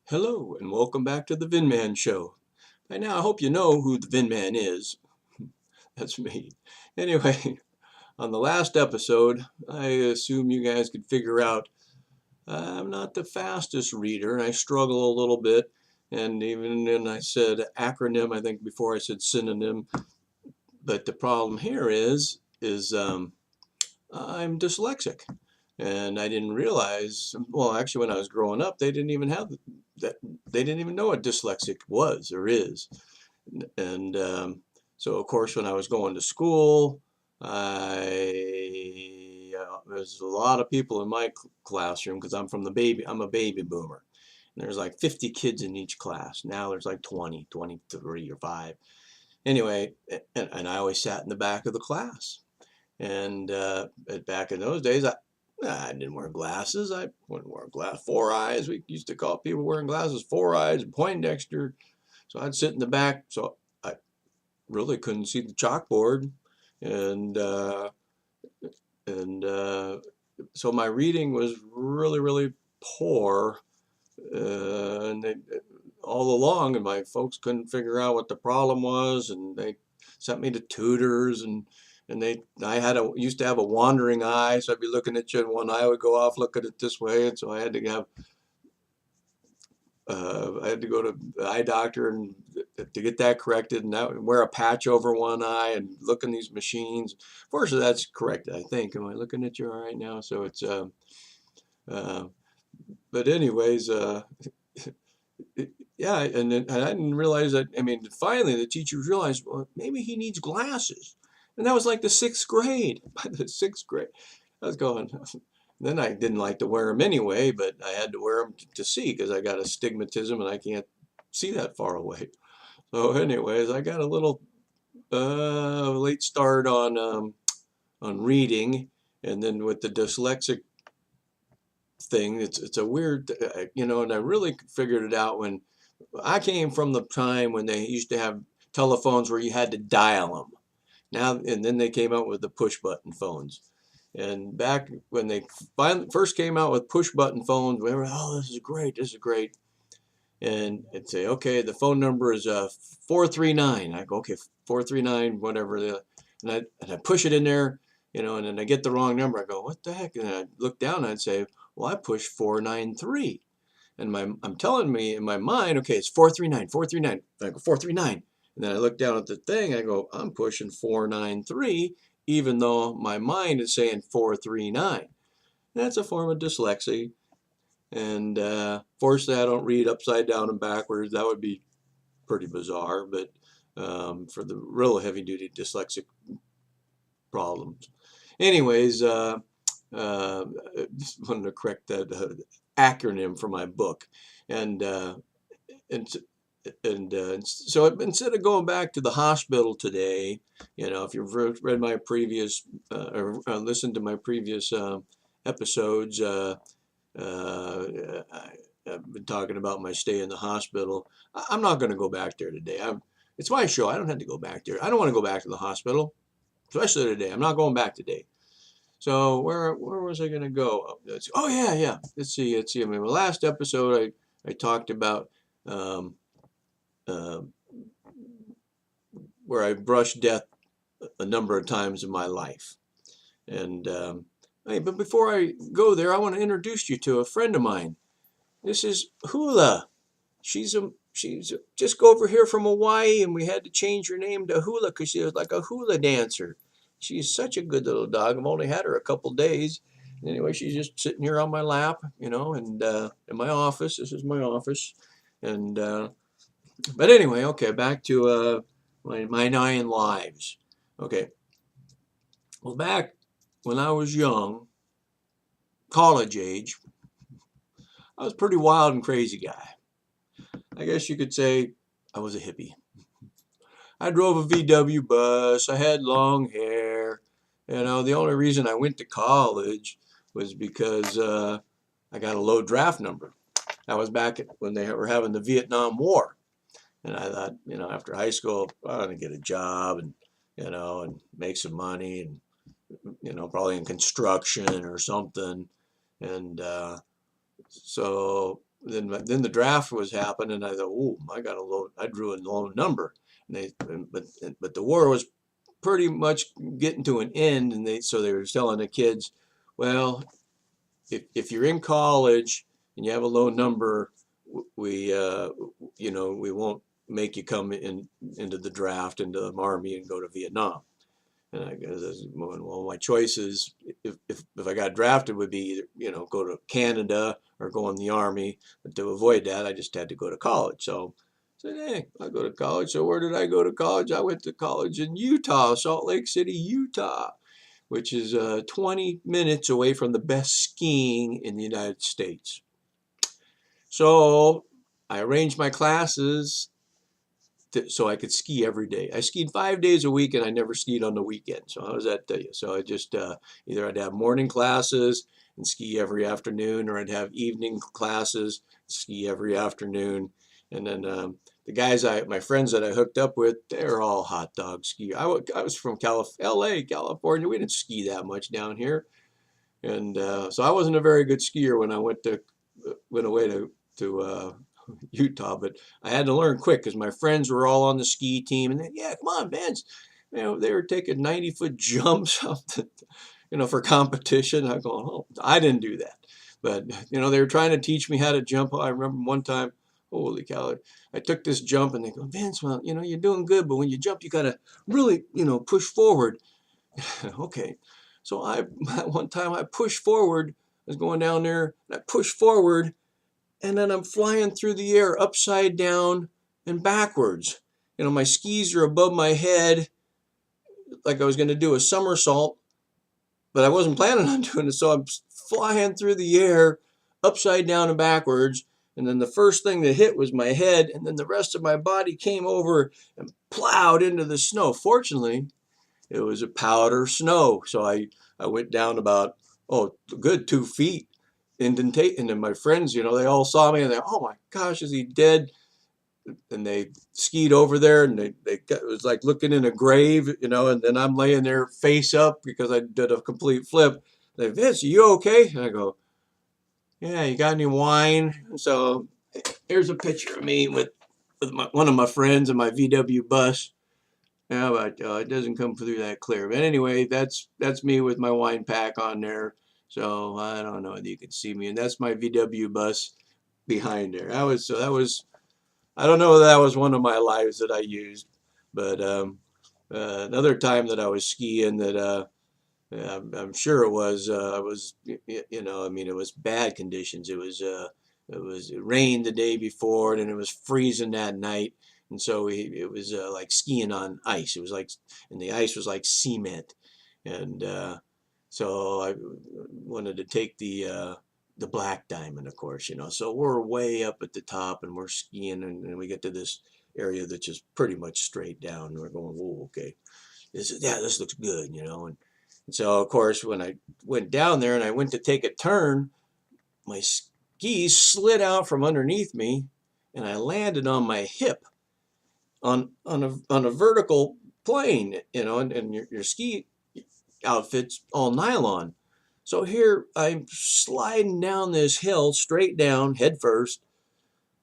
Hello and welcome back to the VinMan show. By now, I hope you know who the VinMan is. That's me. Anyway, on the last episode, I assume you guys could figure out I'm not the fastest reader and I struggle a little bit. And even then I said acronym, I think before I said synonym. But the problem here is I'm dyslexic. And I didn't realize, well, actually, when I was growing up, they didn't even have that. They didn't even know what dyslexic was or is. And so, of course, when I was going to school, there's a lot of people in my classroom because I'm a baby boomer. And there's like 50 kids in each class. Now there's like 20, 23 or 5. Anyway, and I always sat in the back of the class. And back in those days, I didn't wear glasses. I wouldn't wear glass. 4 eyes. We used to call people wearing glasses 4 eyes, Poindexter. So I'd sit in the back. So I really couldn't see the chalkboard, and uh, and so my reading was really poor. And all along, and my folks couldn't figure out what the problem was, and they sent me to tutors, and I used to have a wandering eye, so I'd be looking at you, and one eye would go off, look at it this way, and so I had to go to the eye doctor and to get that corrected, and that wear a patch over one eye and look in these machines. Fortunately, that's corrected, I think. Am I looking at you all right now? So it's uh, but anyways, yeah, and I didn't realize that. I mean, finally, the teachers realized, well, maybe he needs glasses, and that was like the sixth grade. By the sixth grade, I was going. Then I didn't like to wear them anyway, but I had to wear them to see because I got astigmatism and I can't see that far away. So, anyways, I got a little late start on reading, and then with the dyslexic thing, it's a weird, and I really figured it out when I came from the time when they used to have telephones where you had to dial them. Now and then they came out with the push button phones. And back when they first came out with push button phones, we were, oh, this is great, this is great. And it'd say, okay, the phone number is 439. I go, okay, 439, whatever. And I push it in there, and then I get the wrong number. I go, what the heck? And I look down and I'd say, well, I pushed 493. And I'm telling me in my mind, okay, it's 439, 439. I go 439. And then I look down at the thing, I go, I'm pushing 493, even though my mind is saying 439. That's a form of dyslexia. And fortunately, I don't read upside down and backwards. That would be pretty bizarre, but for the real heavy duty dyslexic problems. Anyways, just wanted to correct that acronym for my book. And and so instead of going back to the hospital today, if you've read my previous or listened to my previous episodes, I've been talking about my stay in the hospital. I'm not going to go back there today. It's my show. I don't have to go back there. I don't want to go back to the hospital, especially today. I'm not going back today. So where was I going to go? Oh yeah. Let's see. I mean, the last episode I talked about uh, where I brushed death a number of times in my life. And hey, but before I go there, I want to introduce you to a friend of mine. This is Hula. She's just over here from Hawaii, and we had to change her name to Hula because she was like a hula dancer. She's such a good little dog. I've only had her a couple days. Anyway, she's just sitting here on my lap, and in my office. This is my office, and but anyway, okay, back to my 9 lives. Okay, well, back when I was young, college age, I was a pretty wild and crazy guy. I guess you could say I was a hippie. I drove a VW bus. I had long hair. The only reason I went to college was because I got a low draft number. That was back when they were having the Vietnam War. And I thought, after high school, I'm going to get a job and make some money and, probably in construction or something. And so then the draft was happening, and I thought, oh, I drew a low number, and but the war was pretty much getting to an end, and so they were telling the kids, well, if you're in college and you have a low number, we we won't make you come into the draft into the army and go to Vietnam. And I guess, well, my choices, if I got drafted, would be either, go to Canada or go in the army. But to avoid that, I just had to go to college. So I said, hey, I'll go to college. So where did I go to college? I went to college in Utah, Salt Lake City, Utah, which is 20 minutes away from the best skiing in the United States. So I arranged my classes so I could ski every day. I skied 5 days a week, and I never skied on the weekend. So how does that tell you? So I just either I'd have morning classes and ski every afternoon, or I'd have evening classes, ski every afternoon. And then my friends that I hooked up with, they're all hot dog skiers. I was from LA, California. We didn't ski that much down here, and so I wasn't a very good skier when I went away to Utah, but I had to learn quick because my friends were all on the ski team, and yeah, come on, man, they were taking 90-foot jumps for competition. I'm going, oh, I didn't do that, but they were trying to teach me how to jump. I remember one time, holy cow, I took this jump, and they go, Vince, well, you're doing good, but when you jump, you gotta really, push forward. Okay, so one time I pushed forward. I was going down there, and I pushed forward, and then I'm flying through the air upside down and backwards. My skis are above my head, like I was going to do a somersault, but I wasn't planning on doing it. So I'm flying through the air upside down and backwards. And then the first thing that hit was my head, and then the rest of my body came over and plowed into the snow. Fortunately, it was a powder snow. So I went down about, good 2 feet. And then my friends, they all saw me, and they, oh my gosh, is he dead? And they skied over there, and it was like looking in a grave, and then I'm laying there face up because I did a complete flip. They, Vince, are you okay? And I go, yeah, you got any wine? So here's a picture of me with one of my friends in my VW bus. Yeah, but it doesn't come through that clear. But anyway, that's me with my wine pack on there. So I don't know if you can see me, and that's my VW bus behind there. I don't know if that was one of my lives that I used, but another time that I was skiing that I'm sure it was it was bad conditions. It rained the day before, and it was freezing that night, and so it was like skiing on ice. It was like, and the ice was like cement, and so I wanted to take the black diamond, of course, So we're way up at the top, and we're skiing, and we get to this area that's just pretty much straight down. And we're going, whoa, okay, this looks good, And so, of course, when I went down there and I went to take a turn, my skis slid out from underneath me, and I landed on my hip on a vertical plane, and your ski outfit's all nylon. So here I'm sliding down this hill straight down head first.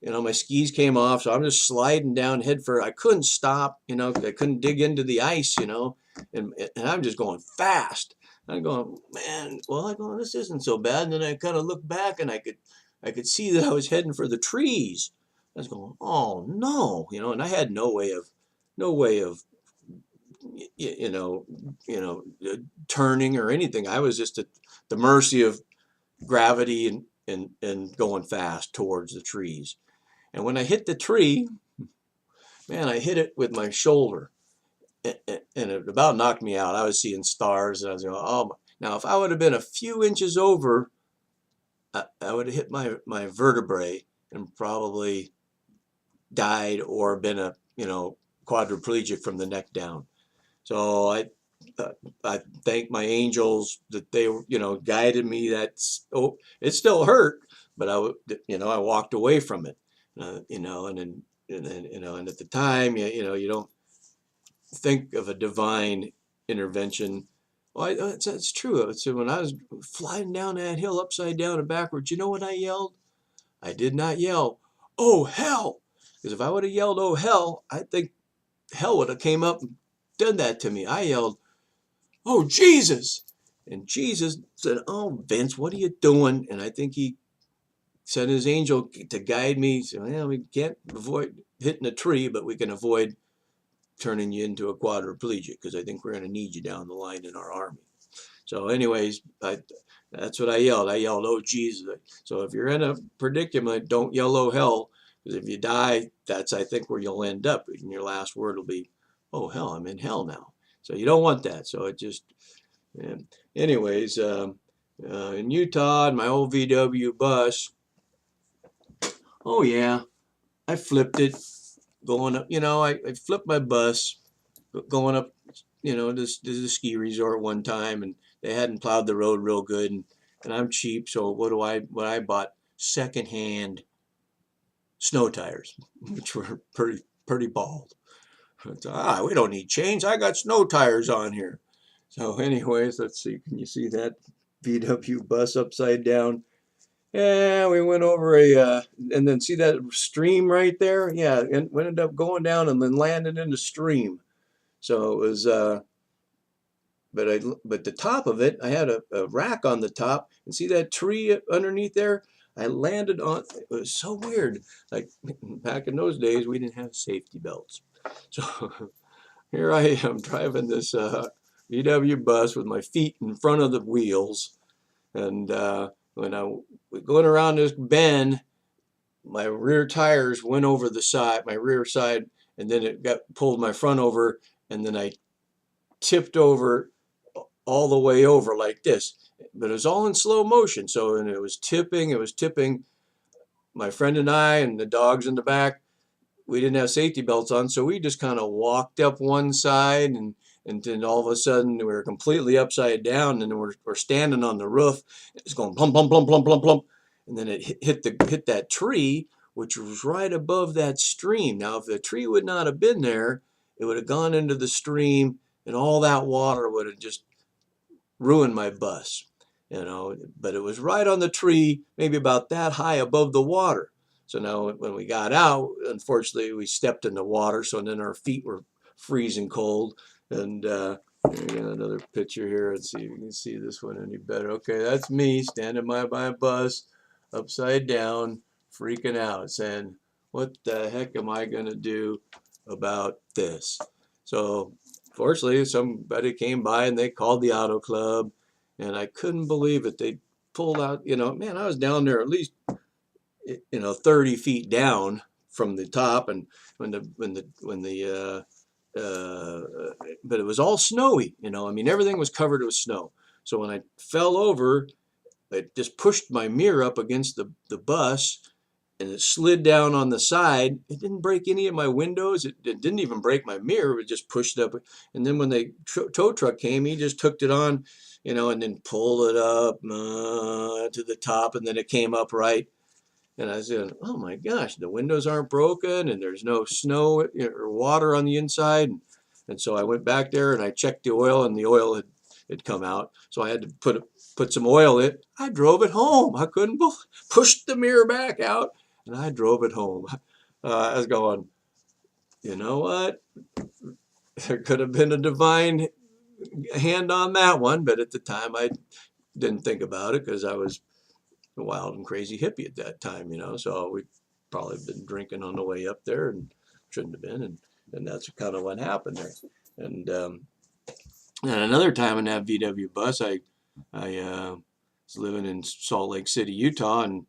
My skis came off, so I'm just sliding down head first. I couldn't stop, I couldn't dig into the ice, and I'm just going fast. I'm going, man, well, I'm going, this isn't so bad. And then I kind of looked back, and I could see that I was heading for the trees. I was going, oh no, and I had no way of turning or anything. I was just at the mercy of gravity and going fast towards the trees. And when I hit the tree, man, I hit it with my shoulder, and it about knocked me out. I was seeing stars, and I was going, oh my. Now, if I would have been a few inches over, I would have hit my vertebrae and probably died or been a quadriplegic from the neck down. So I thank my angels that they guided me. It still hurt, but I walked away from it, and at the time you don't think of a divine intervention. Well, it's true. So when I was flying down that hill upside down and backwards, you know what I yelled? I did not yell, "Oh, hell!" Because if I would have yelled, "Oh, hell," I think hell would have came up and done that to me. I yelled, "Oh, Jesus!" And Jesus said, "Oh, Vince, what are you doing?" And I think he sent his angel to guide me. So, well, we can't avoid hitting a tree, but we can avoid turning you into a quadriplegic because I think we're going to need you down the line in our army. So anyways, that's what I yelled. I yelled, "Oh, Jesus." So if you're in a predicament, don't yell, "Oh, hell," because if you die, that's, I think, where you'll end up. And your last word will be, "Oh, hell, I'm in hell now." So you don't want that. So it just, yeah. Anyways, in Utah, in my old VW bus, oh yeah, I flipped it going up. I flipped my bus going up, this the ski resort one time, and they hadn't plowed the road real good, and I'm cheap, so what I bought secondhand snow tires, which were pretty bald. We don't need chains. I got snow tires on here. So, anyways, let's see. Can you see that VW bus upside down? Yeah, we went over and then see that stream right there? Yeah, and we ended up going down and then landed in the stream. So it was, but the top of it, I had a rack on the top, and see that tree underneath there? I landed on. It was so weird. Like back in those days, we didn't have safety belts. So here I am driving this VW bus with my feet in front of the wheels, and when I was going around this bend, my rear tires went over the side, my rear side, and then it got pulled my front over, and then I tipped over all the way over like this. But it was all in slow motion. So, and it was tipping. My friend and I and the dogs in the back, we didn't have safety belts on. So we just kind of walked up one side, and then all of a sudden we were completely upside down, and we're standing on the roof. It's going plump, plump, plump, plump, plump, plump. And then it hit that tree, which was right above that stream. Now, if the tree would not have been there, it would have gone into the stream, and all that water would have just ruined my bus, but it was right on the tree, maybe about that high above the water. So now when we got out, unfortunately, we stepped in the water, so then our feet were freezing cold. And another picture here. Let's see if you can see this one any better. Okay, that's me standing by my bus, upside down, freaking out, saying, "What the heck am I going to do about this?" So fortunately, somebody came by and they called the auto club, and I couldn't believe it. They pulled out, man, I was down there at least, 30 feet down from the top, and but it was all snowy, I mean, everything was covered with snow. So when I fell over, I just pushed my mirror up against the bus, and it slid down on the side. It didn't break any of my windows. It didn't even break my mirror. It just pushed up. And then when the tow truck came, he just hooked it on, and then pulled it up to the top, and then it came up right. And I said, "Oh my gosh, the windows aren't broken, and there's no snow or water on the inside." And so I went back there and I checked the oil, and the oil had come out. So I had to put some oil in. I drove it home. I couldn't push the mirror back out, and I drove it home. I was going, you know what? There could have been a divine hand on that one, but at the time I didn't think about it because I was a wild and crazy hippie at that time, So we probably been drinking on the way up there and shouldn't have been, and that's kind of what happened there. And another time in that VW bus, I was living in Salt Lake City, Utah, and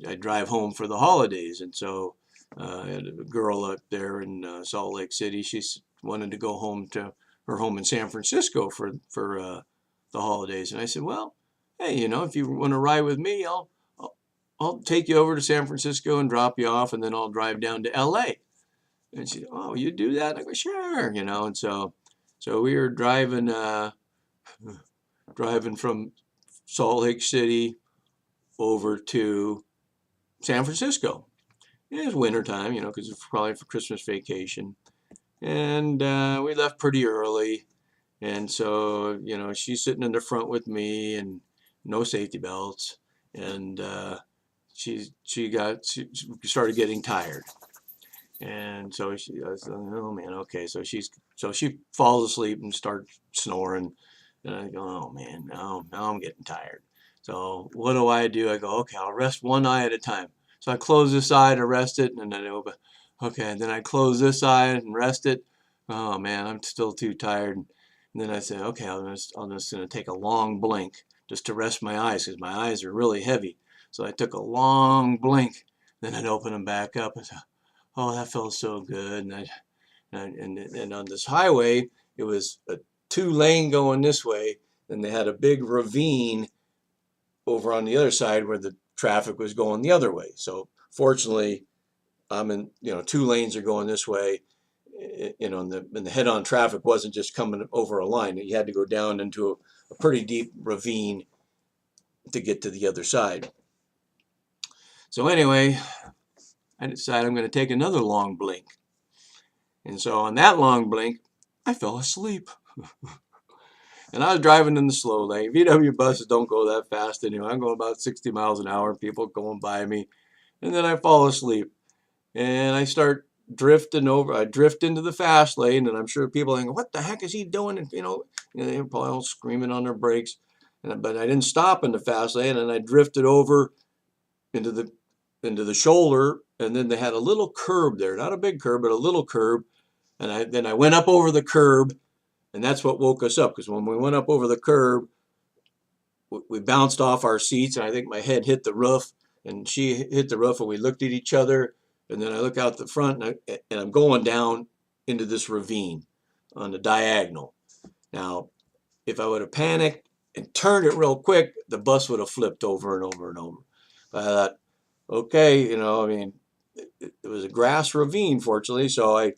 I drive home for the holidays, and so I had a girl up there in Salt Lake City. She wanted to go home to her home in San Francisco for the holidays, and I said, "Well, hey, if you want to ride with me, I'll take you over to San Francisco and drop you off, and then I'll drive down to LA." And she said, "Oh, you do that?" And I go, "Sure," and so we were driving from Salt Lake City over to San Francisco. It was wintertime, because it's probably for Christmas vacation. And we left pretty early. And so, she's sitting in the front with me and no safety belts. And she started getting tired. And so I said, oh man, okay. So she falls asleep and starts snoring. And I go, oh man, now I'm getting tired. So what do? I go, okay, I'll rest one eye at a time. So I close this eye to rest it, and then I open. Okay, and then I close this eye and rest it. Oh man, I'm still too tired. And then I said, okay, I'm just gonna take a long blink just to rest my eyes because my eyes are really heavy. So I took a long blink. Then I'd open them back up and say, oh, that felt so good. And on this highway, it was a 2-lane going this way, and they had a big ravine over on the other side where the traffic was going the other way. So fortunately, I'm in, 2 lanes are going this way, and the head-on traffic wasn't just coming over a line. You had to go down into a pretty deep ravine to get to the other side. So anyway, I decided I'm going to take another long blink. And so on that long blink, I fell asleep. And I was driving in the slow lane. VW buses don't go that fast anyway. I'm going about 60 miles an hour, people going by me. And then I fall asleep. And I start drifting over. I drift into the fast lane, and I'm sure people are thinking, what the heck is he doing? And, they're probably all screaming on their brakes. But I didn't stop in the fast lane, and I drifted over into the shoulder. And then they had a little curb there. Not a big curb, but a little curb. And then I went up over the curb. And that's what woke us up, because when we went up over the curb, we bounced off our seats, and I think my head hit the roof, and she hit the roof, and we looked at each other, and then I look out the front, and I'm going down into this ravine on the diagonal. Now, if I would have panicked and turned it real quick, the bus would have flipped over and over and over. But I thought, okay, it was a grass ravine, fortunately, so I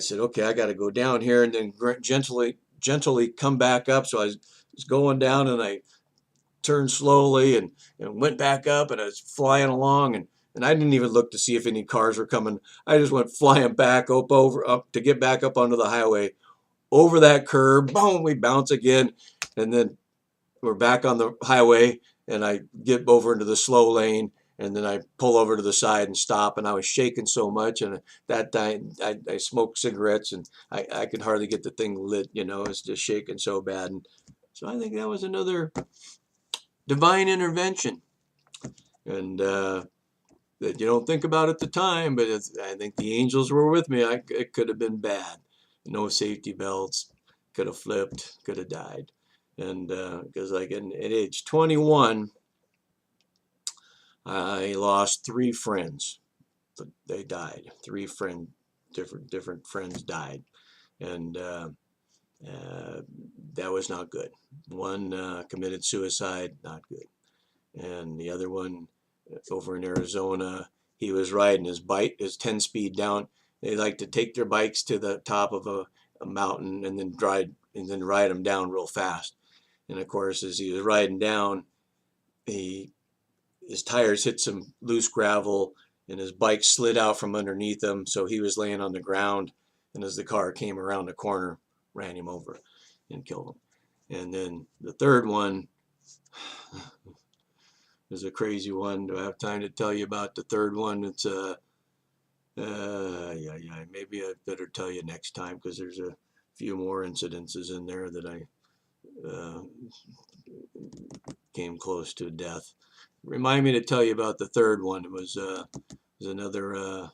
said, okay, I got to go down here and then gently come back up. So I was going down, and I turned slowly and went back up, and I was flying along, and I didn't even look to see if any cars were coming. I just went flying back up to get back up onto the highway, over that curb. Boom, we bounce again, and then we're back on the highway, and I get over into the slow lane, and then I pull over to the side and stop, and I was shaking so much, and that time I smoked cigarettes, and I could hardly get the thing lit, it was just shaking so bad. And so I think that was another divine intervention, and that you don't think about at the time, but I think the angels were with me. It could have been bad. No safety belts, could have flipped, could have died. And because like at age 21, I lost 3 friends. They died. 3 different friends died, and that was not good. One committed suicide, not good, and the other one over in Arizona, he was riding his bike, his 10-speed down. They like to take their bikes to the top of a mountain and then ride them down real fast. And of course, as he was riding down, his tires hit some loose gravel, and his bike slid out from underneath him. So he was laying on the ground, and as the car came around the corner, ran him over and killed him. And then the third one is a crazy one. Do I have time to tell you about the third one? It's yeah. Maybe I better tell you next time, because there's a few more incidences in there that I came close to death. Remind me to tell you about the third one. It was another.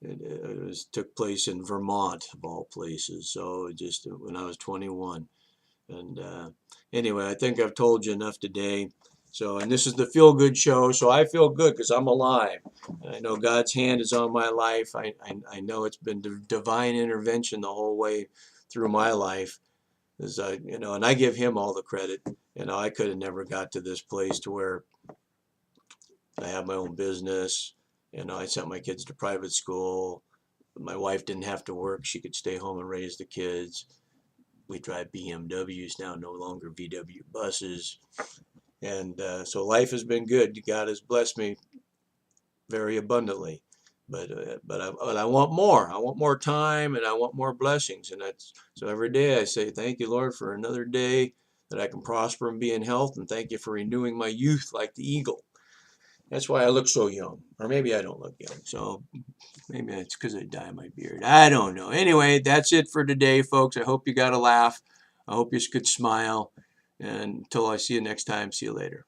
It took place in Vermont, of all places. So just when I was 21. And anyway, I think I've told you enough today. So, and this is the Feel Good Show, so I feel good because I'm alive. And I know God's hand is on my life. I know it's been divine intervention the whole way through my life. As and I give Him all the credit. I could have never got to this place to where I have my own business. I sent my kids to private school. My wife didn't have to work. She could stay home and raise the kids. We drive BMWs now, no longer VW buses. And so life has been good. God has blessed me very abundantly. But I want more. I want more time, and I want more blessings. And so every day I say, thank you, Lord, for another day that I can prosper and be in health. And thank you for renewing my youth like the eagle. That's why I look so young. Or maybe I don't look young. So maybe it's because I dye my beard. I don't know. Anyway, that's it for today, folks. I hope you got a laugh. I hope you could smile. And until I see you next time, see you later.